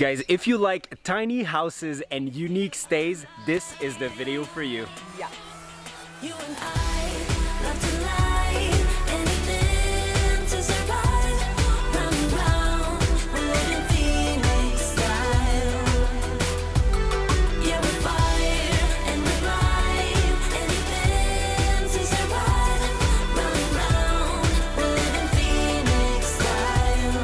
Guys, if you like tiny houses and unique stays, this is the video for you. Yeah. You and I love to lie, anything to survive. Round and round, we're living Phoenix style. Yeah, we fight and we ride, anything to survive. Round and round, we're living Phoenix style.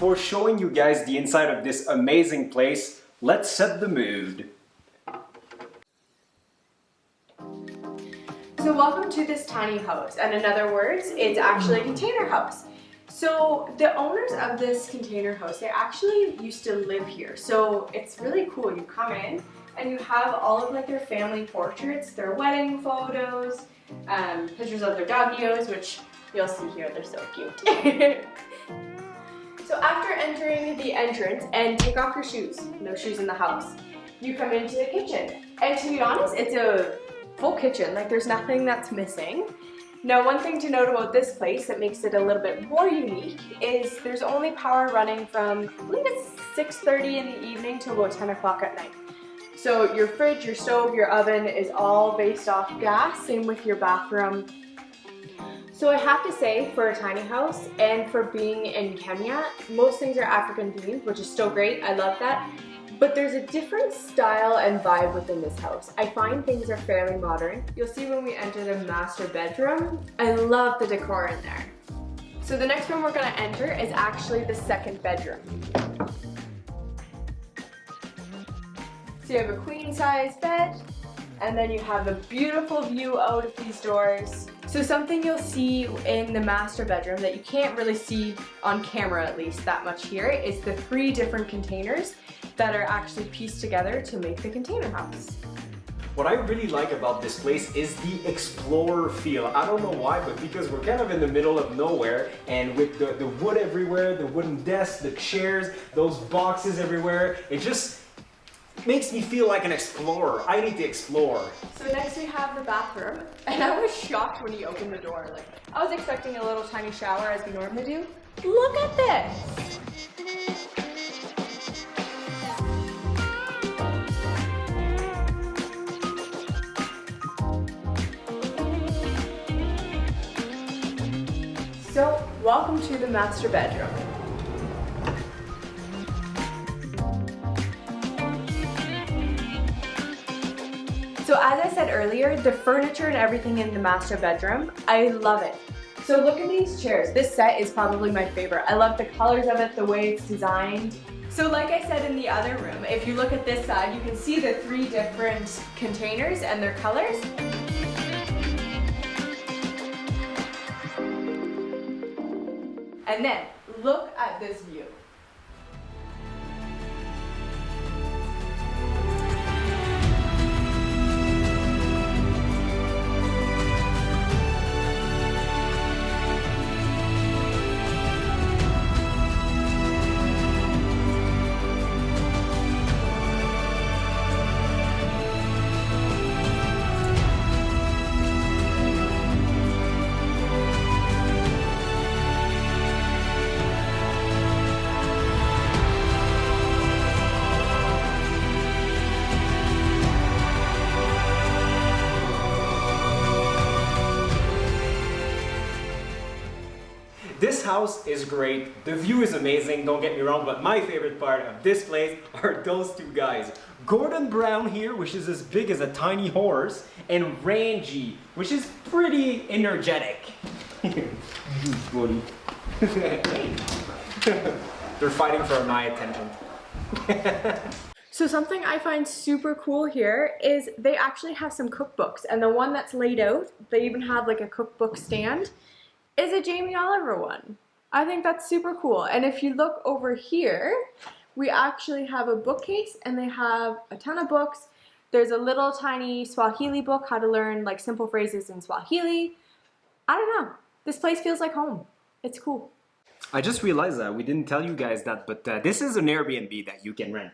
Before showing you guys the inside of this amazing place, let's set the mood. So welcome to this tiny house, and in other words, it's actually a container house. So the owners of this container house, they actually used to live here. So it's really cool. You come in and you have all of like their family portraits, their wedding photos, pictures of their doggies, which you'll see here, they're so cute. So after entering the entrance, and take off your shoes, no shoes in the house, you come into the kitchen. And to be honest, it's a full kitchen, like there's nothing that's missing. Now, one thing to note about this place that makes it a little bit more unique is there's only power running from, I believe it's 6:30 in the evening to about 10 o'clock at night. So your fridge, your stove, your oven is all based off gas, same with your bathroom. So I have to say, for a tiny house and for being in Kenya, most things are African themed, which is still great, I love that. But there's a different style and vibe within this house. I find things are fairly modern. You'll see when we enter the master bedroom, I love the decor in there. So the next room we're gonna enter is actually the second bedroom. So you have a queen size bed, and then you have a beautiful view out of these doors. So something you'll see in the master bedroom that you can't really see on camera, at least that much here, is the 3 different containers that are actually pieced together to make the container house. What I really like about this place is the explorer feel. I don't know why, but because we're kind of in the middle of nowhere, and with the wood everywhere, the wooden desks, the chairs, those boxes everywhere, it just makes me feel like an explorer. I need to explore. So next we have the bathroom, and I was shocked when he opened the door. Like, I was expecting a little tiny shower as we normally do. Look at this! So, welcome to the master bedroom. So as I said earlier, the furniture and everything in the master bedroom, I love it. So look at these chairs. This set is probably my favorite. I love the colors of it, the way it's designed. So like I said in the other room, if you look at this side, you can see the 3 different containers and their colors. And then, look at this view. This house is great, the view is amazing, don't get me wrong, but my favorite part of this place are those 2 guys. Gordon Brown here, which is as big as a tiny horse, and Rangy, which is pretty energetic. Buddy. They're fighting for my attention. So something I find super cool here is they actually have some cookbooks, and the one that's laid out, they even have like a cookbook stand, is a Jamie Oliver one. I think that's super cool. And if you look over here, we actually have a bookcase, and they have a ton of books. There's a little tiny Swahili book, how to learn like simple phrases in Swahili. I don't know. This place feels like home. It's cool. I just realized that we didn't tell you guys that, but this is an Airbnb that you can rent.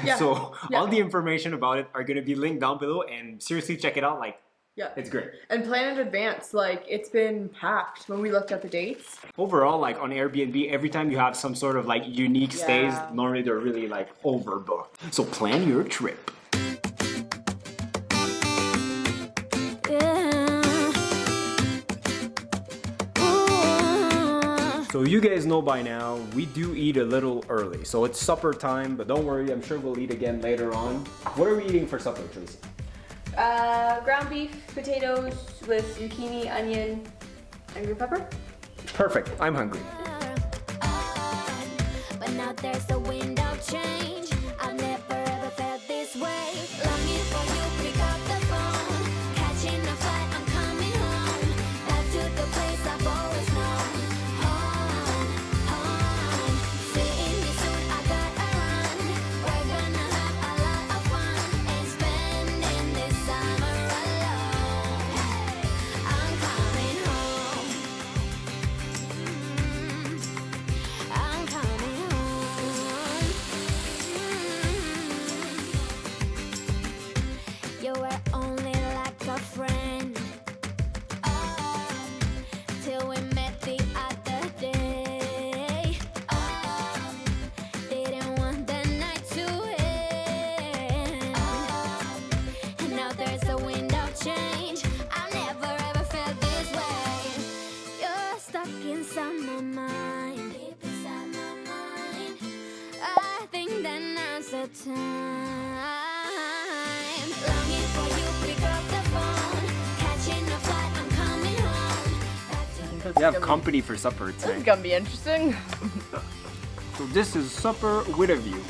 Yeah. So Yeah. all the information about it are going to be linked down below, and seriously check it out. Like, Yeah. it's great. And plan in advance. Like, it's been packed when we looked at the dates. Overall, like on Airbnb, every time you have some sort of like unique stays, Yeah. normally they're really like overbooked. So plan your trip. So you guys know by now, we do eat a little early. So it's supper time, but don't worry, I'm sure we'll eat again later on. What are we eating for supper, Tracy? Ground beef, potatoes with zucchini, onion, and green pepper. Perfect, I'm hungry. But now there's a window change. I've never ever felt this way. Longing for you, pick up the phone. Catching a flight, I'm coming home. Back to the place I've always known. Home. Seeing you soon, I gotta run. We're gonna have a lot of fun and spending this summer alone. I'm coming home. I'm coming home. You were only like a friend. Till we met the other day. Didn't want the night to end. And now there's a window change. I've never ever felt this way. You're stuck inside my mind. Deep inside my mind. I think that now's the time. Longing for you, pick up the phone. Catching a flight, I'm coming home. Back to We have company for supper This is tonight. gonna be interesting. So this is supper with a view. run.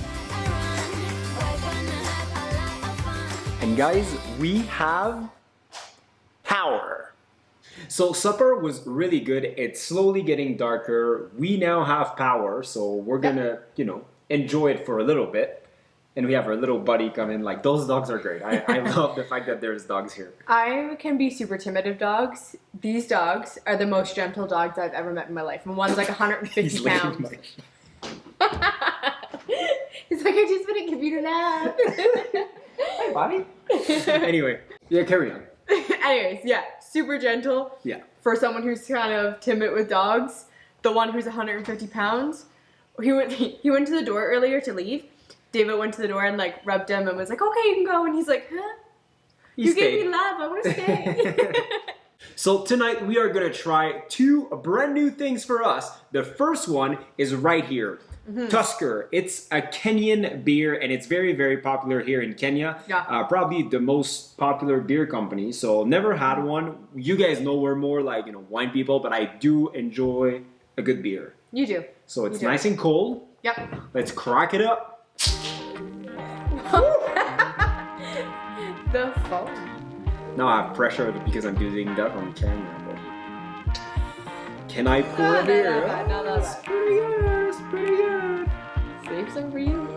We're gonna have a lot of fun. And guys, we have power. So supper was really good. It's slowly getting darker. We now have power, so we're gonna, enjoy it for a little bit. And we have our little buddy come in. Like, those dogs are great. I love the fact that there's dogs here. I can be super timid of dogs. These dogs are the most gentle dogs I've ever met in my life. And one's like 150 He's licking pounds. my- It's like, I just want to give you a laugh. Hi, buddy. Anyway, yeah, carry on. Anyways, yeah, super gentle. Yeah. For someone who's kind of timid with dogs, the one who's 150 pounds, he went to the door earlier to leave. David went to the door and like rubbed him and was like, okay, you can go. And he's like, huh? You gave me love, I want to stay. So tonight we are gonna try two brand new things for us. The first one is right here. Tusker. It's a Kenyan beer and it's very, very popular here in Kenya. Yeah. Probably the most popular beer company. So never had one. You guys know we're more like, wine people, but I do enjoy a good beer. You do. So it's You do. nice and cold. Yep. Let's crack it up. The phone. Now I have pressure because I'm doing that on camera. But can I pour a beer? No, It's pretty good. It's pretty good. Save some for you.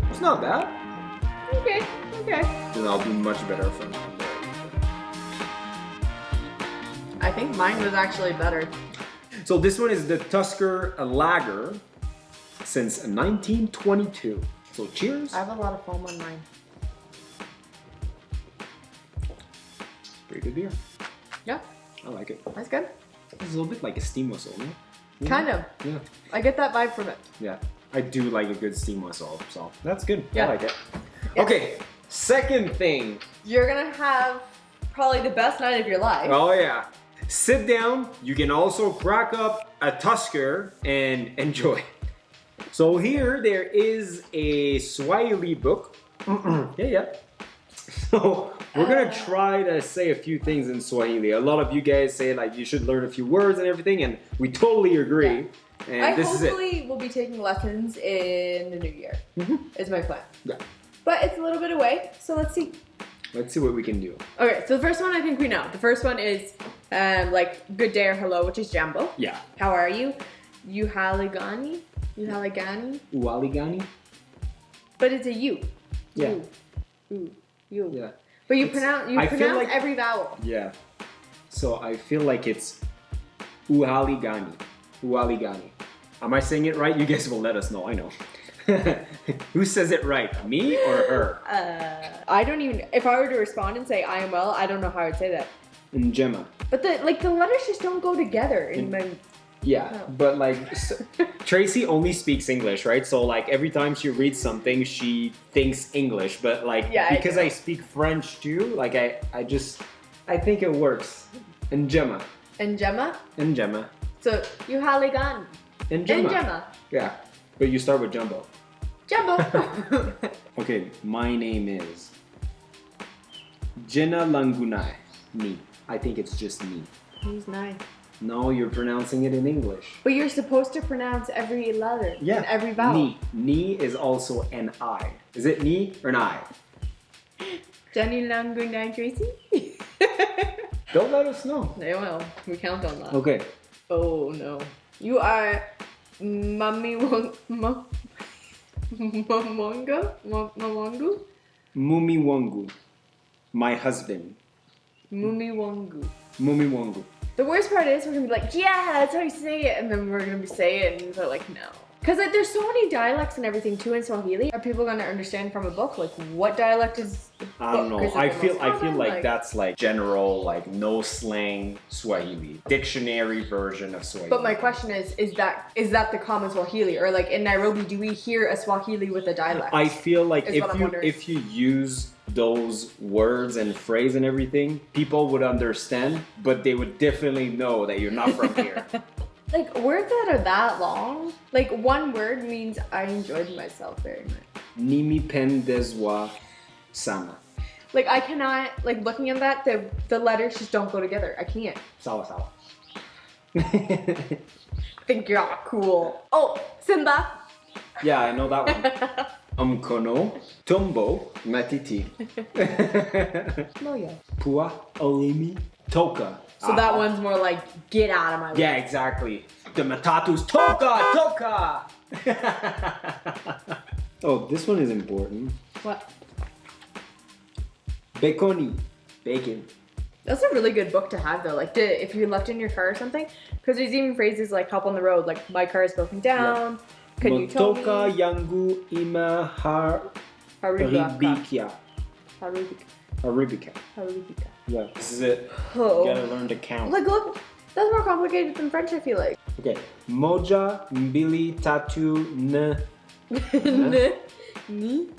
It's not bad. Okay. Then I'll do much better from I think mine was actually better. So this one is the Tusker Lager since 1922. So cheers. I have a lot of foam on mine. Pretty good beer. Yeah, I like it. that's good. It's a little bit like a steam whistle, no? Yeah. Kind of. Yeah. I get that vibe from it. Yeah. I do like a good steam whistle, so that's good. Yeah. I like it. Okay, second thing. You're gonna have probably the best night of your life. Oh yeah. Sit down. You can also crack up a Tusker and enjoy. So here there is a Swahili book. Yeah. So we're gonna try to say a few things in Swahili. A lot of you guys say like you should learn a few words and everything, and we totally agree. And I this is it. hopefully will be taking lessons in the new year. Is my plan. Yeah. But it's a little bit away, so let's see. Let's see what we can do. Okay, so the first one I think we know. The first one is like good day or hello, which is Jambo. Yeah. How are you? Uhaligani? Ualigani? But it's a U. Yeah. You. Yeah. But you It's- pronounce I feel like- every vowel. Yeah. So I feel like it's Uhaligani. Uhaligani. Am I saying it right? You guys will let us know. I know. Who says it right? Me or her? I don't even. If I were to respond and say I am well, I don't know how I'd say that. Njema. But the letters just don't go together in my. Yeah, No. but like Tracy only speaks English, right? So like every time she reads something, she thinks English. But like because I speak French too, like I think it works. Njema. Njema. Njema. So Uhaligani. Njema. Yeah, but you start with Jumbo. Jumbo. Okay, my name is Jina Langunai. Me. I think it's just me. He's nice. No, you're pronouncing it in English. But you're supposed to pronounce every letter and every vowel. Ni. Ni is also an I. Is it ni or an I? Jenny Langunai Tracy? Don't let us know. They will. We count on that. Okay. Oh no. You are Mamongo? Mamongo? Mumiwangu. My husband. Mumiwangu. Mumiwangu. The worst part is we're gonna be like, yeah, that's how you say it, and then we're gonna be saying it, and they're like, no. Because like, there's so many dialects and everything too in Swahili. Are people gonna understand from a book? Like, what dialect is the I don't book? know. Is it I the feel most like common? that's like general, like no slang Swahili. Dictionary version of Swahili. But my question is that the common Swahili? Or like in Nairobi, do we hear a Swahili with a dialect? I feel like Is what I'm wondering. if you use those words and phrase and everything, people would understand, but they would definitely know that you're not from here. Like words that are that long, like one word means I enjoyed myself very much. Nimi pendezwa sana. Like I cannot, like looking at that, the letters just don't go together. I can't. Sawa sawa. Think you're all cool. Oh, Simba. Yeah, I know that one. Mkono, tumbo, matiti. No, yeah. Pua, olimi, toka. So that one's more like, get out of my way. Yeah, exactly. The matatu's toka, toka. Oh, this one is important. What? Baconi, bacon. That's a really good book to have though, like if you're left in your car or something. Because there's even phrases like help on the road, like my car is broken down. Can you tell me? Motoka yangu ima haribikia. Haribika. Yeah, this is it. Oh. You gotta learn to count. Like look, that's more complicated than French, I feel like. Okay. Moja, mbili, tatu, Ni?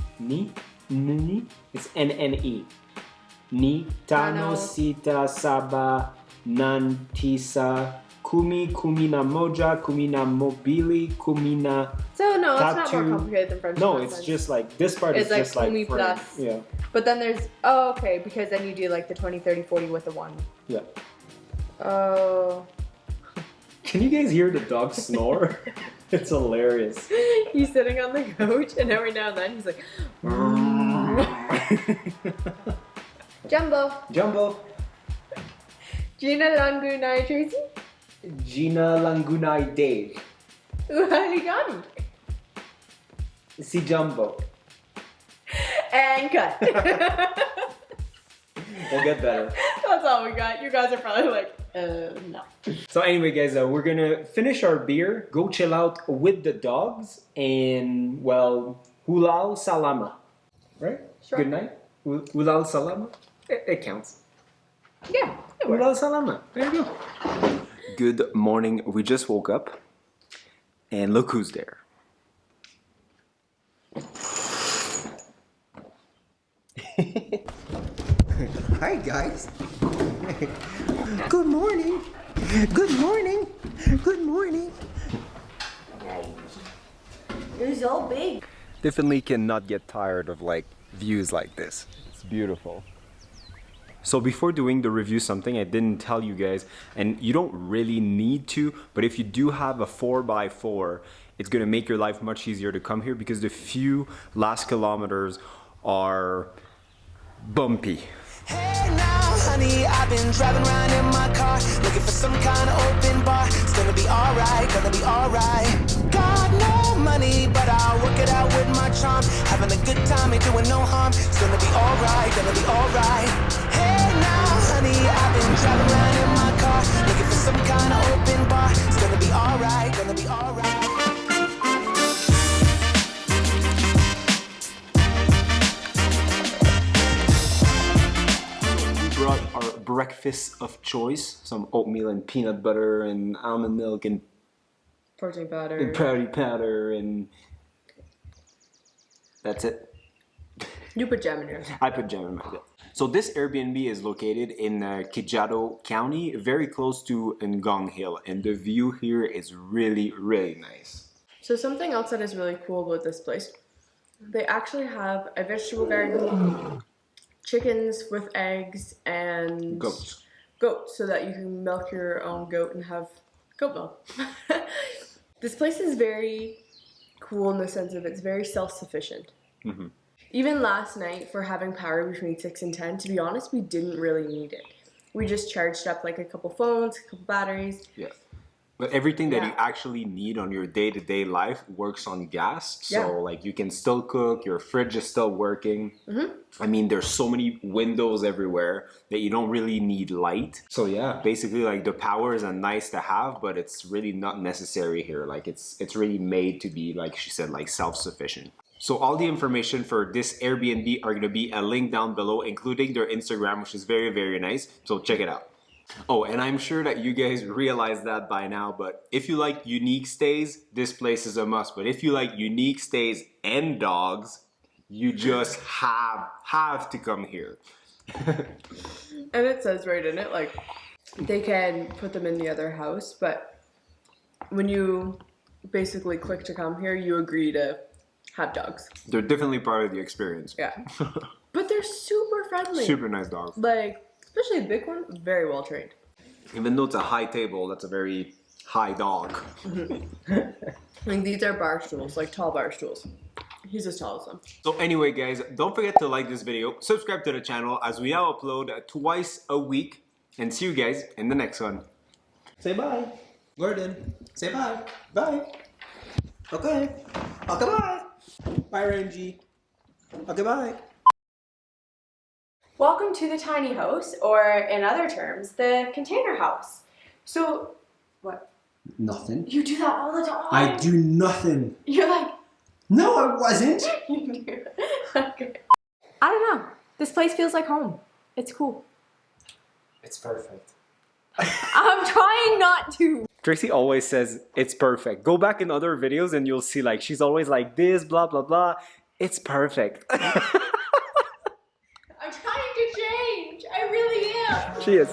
Ni? It's N-N-E. Ni, tano, sita, saba, nan, tisa, kumi, kumi na moja, kumi na mobili, kumi na So no, it's not tatu. more complicated than French. No, in that it's sense. just like, this part It's is like just like kumi French. plus. Yeah. But then there's, oh, okay, because then you do like the 20, 30, 40 with the 1. Yeah. Oh. Can you guys hear the dog snore? It's hilarious. He's sitting on the couch and every now and then he's like, Jumbo. Jumbo. Gina Langunai Tracy. Gina Langunai Dave. Uhaligani. Si Jumbo. And cut. We'll get better. That's all we got. You guys are probably like, no. So anyway, guys, we're gonna finish our beer, go chill out with the dogs, and well, hulal salama, right? Sure. Good night. Hulal salama. It counts. Yeah, it works. Hulal salama. There you go. Good morning. We just woke up, and look who's there. Hi guys. Good morning. Good morning. Good morning. You're so big. Definitely cannot get tired of like views like this. It's beautiful. So before doing the review, something I didn't tell you guys, and you don't really need to, but if you do have a 4x4, it's gonna make your life much easier to come here because the few last kilometers are bumpy. Hey now, honey, I've been driving around in my car, looking for some kind of open bar. It's gonna be alright, gonna be alright. Got no money, but I'll work it out with my charm. Having a good time, ain't doing no harm. It's gonna be alright, gonna be alright. Hey now, honey, I've been driving around in my car. car, looking for some kind of open bar. It's gonna be alright, gonna be alright. Brought our breakfast of choice, some oatmeal and peanut butter and almond milk and Protein powder. powder and that's it. You put jam in yours. I put jam in mine. So this Airbnb is located in Quijado County, very close to Ngong Hill, and the view here is really, really nice. So something else that is really cool about this place, they actually have a vegetable garden, chickens with eggs, and Goats. Goats, so that you can milk your own goat and have goat milk. This place is very cool in the sense of it's very self-sufficient. Mm-hmm. Even last night, for having power between 6 and 10, to be honest, we didn't really need it. We just charged up like a couple phones, a couple batteries. Yeah. But everything that Yeah. you actually need on your day-to-day life works on gas. So Yeah. like you can still cook, your fridge is still working. Mm-hmm. I mean, there's so many windows everywhere that you don't really need light. So yeah, basically like the power is a nice to have, but it's really not necessary here. Like it's really made to be, like she said, like self-sufficient. So all the information for this Airbnb are going to be a link down below, including their Instagram, which is very, very nice. So check it out. Oh, and I'm sure that you guys realize that by now, but if you like unique stays, this place is a must. But if you like unique stays and dogs, you just have to come here. And it says right in it, like, they can put them in the other house, but when you basically click to come here, you agree to have dogs. They're definitely part of the experience. Yeah. But they're super friendly. Super nice dogs. Like, especially the big one, very well trained. Even though it's a high table, that's a very high dog. Like, these are bar stools, like tall bar stools. He's as tall as them. So anyway, guys, don't forget to like this video, subscribe to the channel, as we now upload twice a week, and see you guys in the next one. Say bye. Gordon, say bye. Bye. Okay. Okay, bye. Bye, Renji. Okay, bye. Welcome to the tiny house, or in other terms, the container house. So, what? Nothing. You do that all the time. I do nothing. You're like, No, I wasn't. you do. Okay. I don't know. This place feels like home. It's cool. It's perfect. I'm trying not to. Tracy always says it's perfect. Go back in other videos and you'll see like she's always like this, blah, blah, blah. It's perfect. I'm trying to change. I really am. She is.